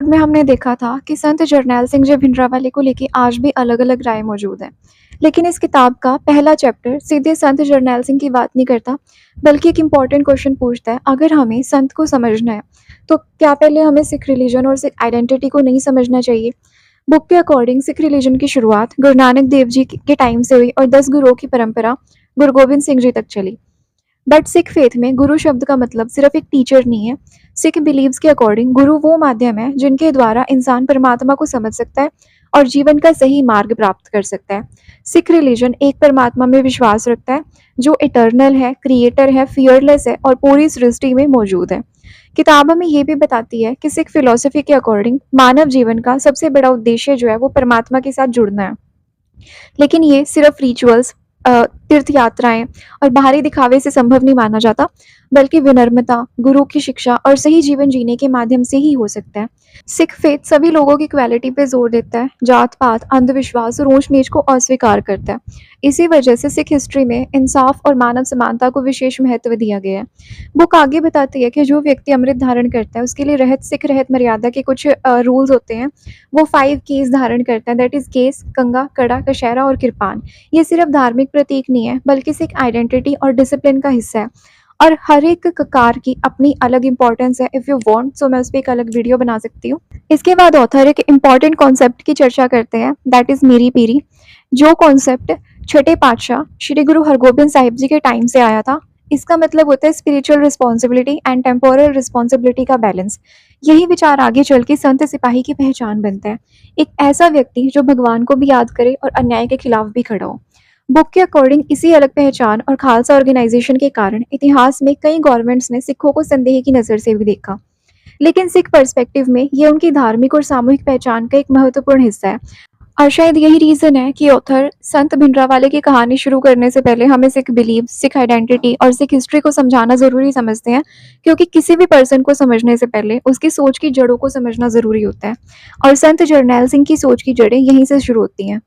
Episode में हमने देखा था कि संत जरनैल सिंह जी भिंडरावाले को लेके आज भी अलग-अलग राय मौजूद हैं। लेकिन इस किताब का पहला चैप्टर सीधे संत जरनैल सिंह की बात नहीं करता, बल्कि एक इम्पॉर्टेंट क्वेश्चन पूछता है, अगर हमें संत को समझना है, तो क्या पहले हमें सिख रिलीजन और सिख आइडेंटिटी को नहीं समझना चाहिए? बुक के अकॉर्डिंग सिख रिलीजन की शुरुआत गुरु नानक देव जी के टाइम से हुई और 10 गुरुओं की परंपरा गुरु गोबिंद सिंह जी तक चली। बट सिख फेथ में गुरु शब्द का मतलब सिर्फ एक टीचर नहीं है। सिख बिलीव्स के अकॉर्डिंग गुरु वो माध्यम है जिनके द्वारा इंसान परमात्मा को समझ सकता है और जीवन का सही मार्ग प्राप्त कर सकता है। सिख रिलीजन एक परमात्मा में विश्वास रखता है जो इटर्नल है, क्रिएटर है, फियरलेस है और पूरी सृष्टि में मौजूद है। किताब हमें ये भी बताती है कि सिख फिलॉसफी के अकॉर्डिंग मानव जीवन का सबसे बड़ा उद्देश्य जो है वो परमात्मा के साथ जुड़ना है। लेकिन ये सिर्फ रिचुअल्स, तीर्थ यात्राएं और बाहरी दिखावे से संभव नहीं माना जाता, बल्कि विनम्रता, गुरु की शिक्षा और सही जीवन जीने के माध्यम से ही हो सकता है। सिख फेथ सभी लोगों की इक्वालिटी पे जोर देता है, जात पात, अंधविश्वास और ऊंच नीच को अस्वीकार करता है। इसी वजह से सिख हिस्ट्री में इंसाफ और मानव समानता को विशेष महत्व दिया गया है। बुक आगे बताती है कि जो व्यक्ति अमृत धारण करता है उसके लिए रहत सिख रहत मर्यादा के कुछ रूल्स होते हैं। वो 5 केस धारण करता है, दैट इज केस, कंगा, कड़ा, कशहरा और किरपान। ये सिर्फ धार्मिक प्रतीक नहीं है, बल्कि सिख आइडेंटिटी और डिसिप्लिन का हिस्सा है। और हर एक ककार की अपनी अलग इंपॉर्टेंस है। इफ़ यू वांट सो मैं उस पे एक अलग वीडियो बना सकती हूँ। इसके बाद ऑथर एक इम्पॉर्टेंट कॉन्सेप्ट की चर्चा करते हैं, दैट इज मीरी पीरी। जो कॉन्सेप्ट छठे पातशाह श्री गुरु हरगोबिंद साहिब जी के टाइम से आया था। इसका मतलब होता है spiritual responsibility and temporal responsibility का बैलेंस। यही विचार आगे चल के संत सिपाही की पहचान बनता है, एक ऐसा व्यक्ति जो भगवान को भी याद करे और अन्याय के खिलाफ भी खड़ा हो। बुक के अकॉर्डिंग इसी अलग पहचान और खालसा ऑर्गेनाइजेशन के कारण इतिहास में कई गवर्नमेंट्स ने सिखों को संदेह की नज़र से भी देखा। लेकिन सिख पर्सपेक्टिव में ये उनकी धार्मिक और सामूहिक पहचान का एक महत्वपूर्ण हिस्सा है। और शायद यही रीज़न है कि ऑथर संत भिंडरावाले की कहानी शुरू करने से पहले हमें सिख बिलीव, सिख आइडेंटिटी और सिख हिस्ट्री को समझाना ज़रूरी समझते हैं, क्योंकि किसी भी पर्सन को समझने से पहले उसकी सोच की जड़ों को समझना ज़रूरी होता है। और संत जरनैल सिंह की सोच की जड़ें यहीं से शुरू होती हैं।